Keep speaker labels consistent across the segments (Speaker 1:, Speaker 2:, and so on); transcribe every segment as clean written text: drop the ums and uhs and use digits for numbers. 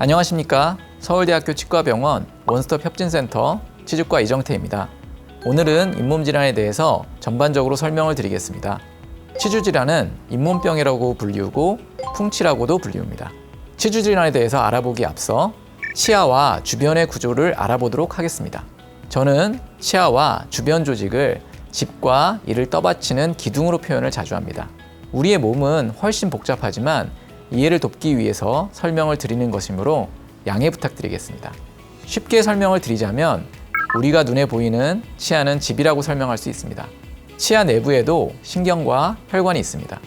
Speaker 1: 안녕하십니까. 서울대학교 치과병원 원스톱 협진센터 치주과 이정태입니다. 오늘은 잇몸질환에 대해서 전반적으로 설명을 드리겠습니다. 치주질환은 잇몸병이라고 불리우고 풍치라고도 불리웁니다. 치주질환에 대해서 알아보기 앞서 치아와 주변의 구조를 알아보도록 하겠습니다. 저는 치아와 주변 조직을 집과 이를 떠받치는 기둥으로 표현을 자주 합니다. 우리의 몸은 훨씬 복잡하지만 이해를 돕기 위해서 설명을 드리는 것이므로 양해 부탁드리겠습니다. 쉽게 설명을 드리자면 우리가 눈에 보이는 치아는 집이라고 설명할 수 있습니다. 치아 내부에도 신경과 혈관이 있습니다.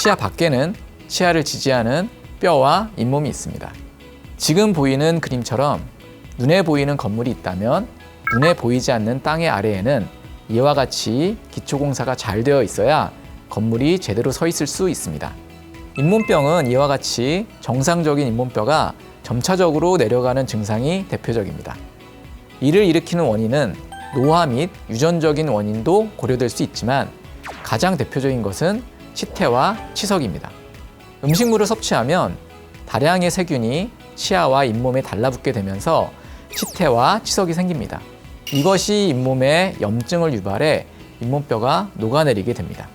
Speaker 1: 치아 밖에는 치아를 지지하는 뼈와 잇몸이 있습니다. 지금 보이는 그림처럼 눈에 보이는 건물이 있다면 눈에 보이지 않는 땅의 아래에는 이와 같이 기초공사가 잘 되어 있어야 건물이 제대로 서 있을 수 있습니다. 잇몸병은 이와 같이 정상적인 잇몸뼈가 점차적으로 내려가는 증상이 대표적입니다. 이를 일으키는 원인은 노화 및 유전적인 원인도 고려될 수 있지만 가장 대표적인 것은 치태와 치석입니다. 음식물을 섭취하면 다량의 세균이 치아와 잇몸에 달라붙게 되면서 치태와 치석이 생깁니다. 이것이 잇몸에 염증을 유발해 잇몸뼈가 녹아내리게 됩니다.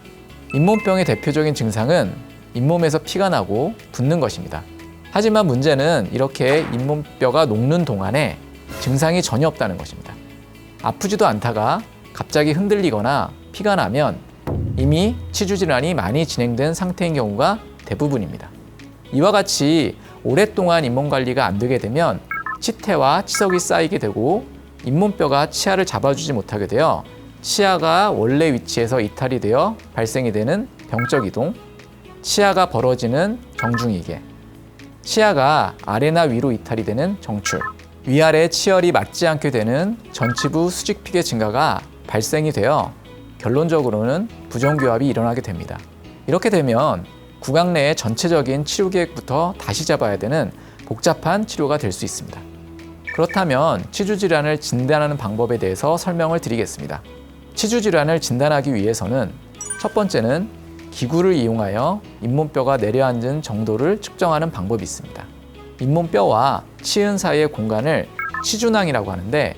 Speaker 1: 잇몸병의 대표적인 증상은 잇몸에서 피가 나고 붓는 것입니다. 하지만 문제는 이렇게 잇몸뼈가 녹는 동안에 증상이 전혀 없다는 것입니다. 아프지도 않다가 갑자기 흔들리거나 피가 나면 이미 치주질환이 많이 진행된 상태인 경우가 대부분입니다. 이와 같이 오랫동안 잇몸 관리가 안 되게 되면 치태와 치석이 쌓이게 되고 잇몸뼈가 치아를 잡아주지 못하게 되어 치아가 원래 위치에서 이탈이 되어 발생이 되는 병적 이동, 치아가 벌어지는 정중이계, 치아가 아래나 위로 이탈이 되는 정출, 위아래 치열이 맞지 않게 되는 전치부 수직피계 증가가 발생이 되어 결론적으로는 부정교합이 일어나게 됩니다. 이렇게 되면 구강 내의 전체적인 치료 계획부터 다시 잡아야 되는 복잡한 치료가 될 수 있습니다. 그렇다면 치주질환을 진단하는 방법에 대해서 설명을 드리겠습니다. 치주질환을 진단하기 위해서는 첫 번째는 기구를 이용하여 잇몸뼈가 내려앉은 정도를 측정하는 방법이 있습니다. 잇몸뼈와 치은 사이의 공간을 치주낭이라고 하는데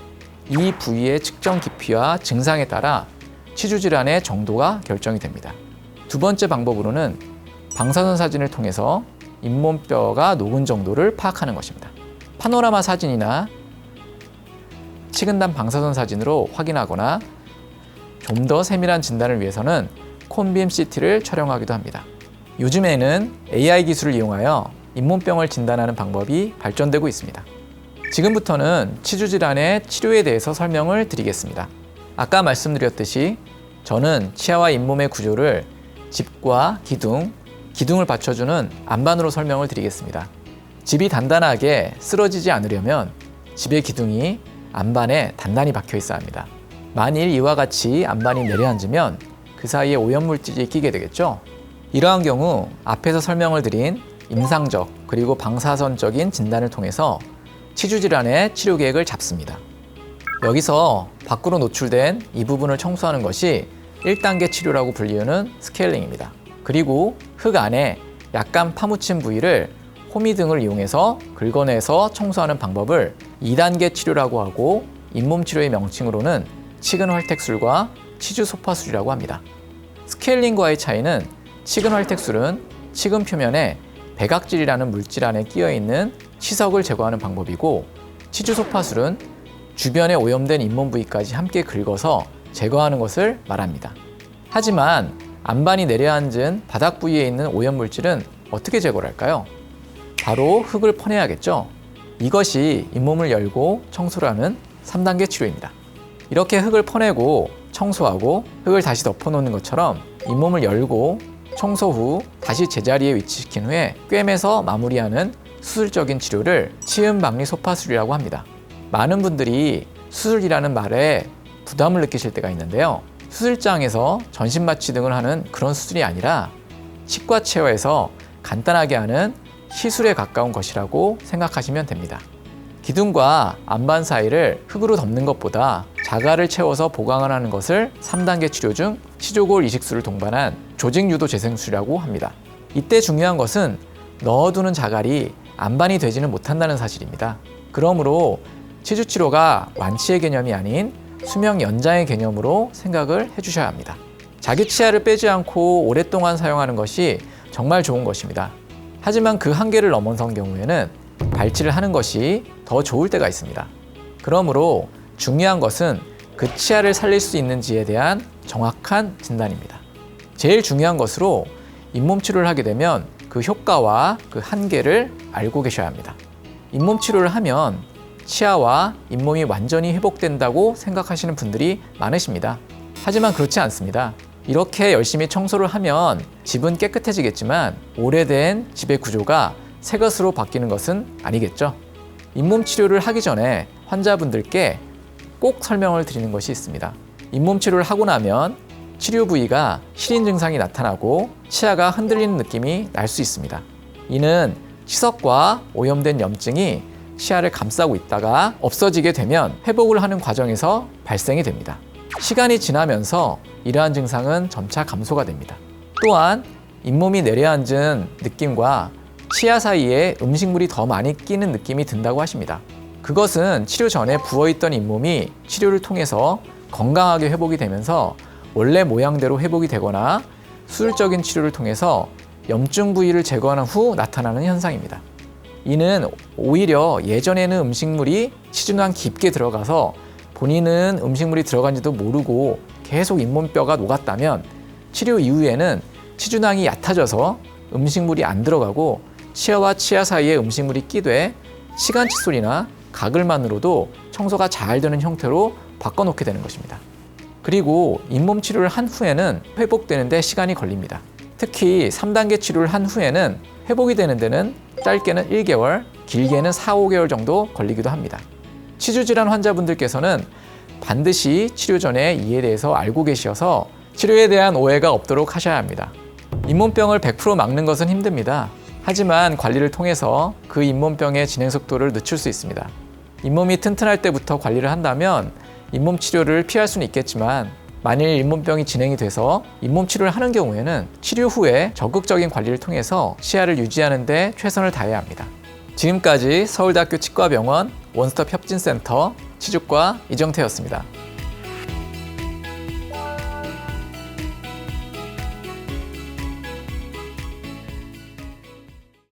Speaker 1: 이 부위의 측정 깊이와 증상에 따라 치주질환의 정도가 결정이 됩니다. 두 번째 방법으로는 방사선 사진을 통해서 잇몸뼈가 녹은 정도를 파악하는 것입니다. 파노라마 사진이나 치근단 방사선 사진으로 확인하거나 좀 더 세밀한 진단을 위해서는 콘빔 CT를 촬영하기도 합니다. 요즘에는 AI 기술을 이용하여 잇몸병을 진단하는 방법이 발전되고 있습니다. 지금부터는 치주질환의 치료에 대해서 설명을 드리겠습니다. 아까 말씀드렸듯이 저는 치아와 잇몸의 구조를 집과 기둥을 받쳐주는 안반으로 설명을 드리겠습니다. 집이 단단하게 쓰러지지 않으려면 집의 기둥이 안반에 단단히 박혀 있어야 합니다. 만일 이와 같이 안반이 내려앉으면 그 사이에 오염물질이 끼게 되겠죠. 이러한 경우 앞에서 설명을 드린 임상적 그리고 방사선적인 진단을 통해서 치주질환의 치료 계획을 잡습니다. 여기서 밖으로 노출된 이 부분을 청소하는 것이 1단계 치료라고 불리우는 스케일링입니다. 그리고 흙 안에 약간 파묻힌 부위를 호미 등을 이용해서 긁어내서 청소하는 방법을 2단계 치료라고 하고 잇몸 치료의 명칭으로는 치근 활택술과 치주 소파술이라고 합니다. 스케일링과의 차이는 치근 활택술은 치근 표면에 백악질이라는 물질 안에 끼어 있는 치석을 제거하는 방법이고 치주 소파술은 주변에 오염된 잇몸 부위까지 함께 긁어서 제거하는 것을 말합니다. 하지만 안반이 내려앉은 바닥 부위에 있는 오염 물질은 어떻게 제거를 할까요? 바로 흙을 퍼내야겠죠. 이것이 잇몸을 열고 청소를 하는 3단계 치료입니다. 이렇게 흙을 퍼내고 청소하고 흙을 다시 덮어놓는 것처럼 잇몸을 열고 청소 후 다시 제자리에 위치시킨 후에 꿰매서 마무리하는 수술적인 치료를 치은박리 소파술이라고 합니다. 많은 분들이 수술이라는 말에 부담을 느끼실 때가 있는데요. 수술장에서 전신마취 등을 하는 그런 수술이 아니라 치과 체어에서 간단하게 하는 시술에 가까운 것이라고 생각하시면 됩니다. 기둥과 안반 사이를 흙으로 덮는 것보다 자갈을 채워서 보강을 하는 것을 3단계 치료 중 치조골 이식술을 동반한 조직유도 재생술이라고 합니다. 이때 중요한 것은 넣어두는 자갈이 안반이 되지는 못한다는 사실입니다. 그러므로 치주 치료가 완치의 개념이 아닌 수명 연장의 개념으로 생각을 해주셔야 합니다. 자기 치아를 빼지 않고 오랫동안 사용하는 것이 정말 좋은 것입니다. 하지만 그 한계를 넘어선 경우에는 발치를 하는 것이 더 좋을 때가 있습니다. 그러므로 중요한 것은 그 치아를 살릴 수 있는지에 대한 정확한 진단입니다. 제일 중요한 것으로 잇몸 치료를 하게 되면 그 효과와 그 한계를 알고 계셔야 합니다. 잇몸 치료를 하면 치아와 잇몸이 완전히 회복된다고 생각하시는 분들이 많으십니다. 하지만 그렇지 않습니다. 이렇게 열심히 청소를 하면 집은 깨끗해지겠지만 오래된 집의 구조가 새 것으로 바뀌는 것은 아니겠죠. 잇몸 치료를 하기 전에 환자분들께 꼭 설명을 드리는 것이 있습니다. 잇몸 치료를 하고 나면 치료 부위가 시린 증상이 나타나고 치아가 흔들리는 느낌이 날 수 있습니다. 이는 치석과 오염된 염증이 치아를 감싸고 있다가 없어지게 되면 회복을 하는 과정에서 발생이 됩니다. 시간이 지나면서 이러한 증상은 점차 감소가 됩니다. 또한 잇몸이 내려앉은 느낌과 치아 사이에 음식물이 더 많이 끼는 느낌이 든다고 하십니다. 그것은 치료 전에 부어있던 잇몸이 치료를 통해서 건강하게 회복이 되면서 원래 모양대로 회복이 되거나 수술적인 치료를 통해서 염증 부위를 제거한 후 나타나는 현상입니다. 이는 오히려 예전에는 음식물이 치주낭 깊게 들어가서 본인은 음식물이 들어간지도 모르고 계속 잇몸뼈가 녹았다면 치료 이후에는 치주낭이 얕아져서 음식물이 안 들어가고 치아와 치아 사이에 음식물이 끼되 시간 칫솔이나 가글만으로도 청소가 잘 되는 형태로 바꿔놓게 되는 것입니다. 그리고 잇몸 치료를 한 후에는 회복되는데 시간이 걸립니다. 특히 3단계 치료를 한 후에는 회복이 되는 데는 짧게는 1개월, 길게는 4, 5개월 정도 걸리기도 합니다. 치주 질환 환자분들께서는 반드시 치료 전에 이에 대해서 알고 계셔서 치료에 대한 오해가 없도록 하셔야 합니다. 잇몸병을 100% 막는 것은 힘듭니다. 하지만 관리를 통해서 그 잇몸병의 진행 속도를 늦출 수 있습니다. 잇몸이 튼튼할 때부터 관리를 한다면 잇몸 치료를 피할 수는 있겠지만 만일 잇몸병이 진행이 돼서 잇몸 치료를 하는 경우에는 치료 후에 적극적인 관리를 통해서 치아를 유지하는 데 최선을 다해야 합니다. 지금까지 서울대학교 치과병원 원스톱 협진센터 치주과 이정태였습니다.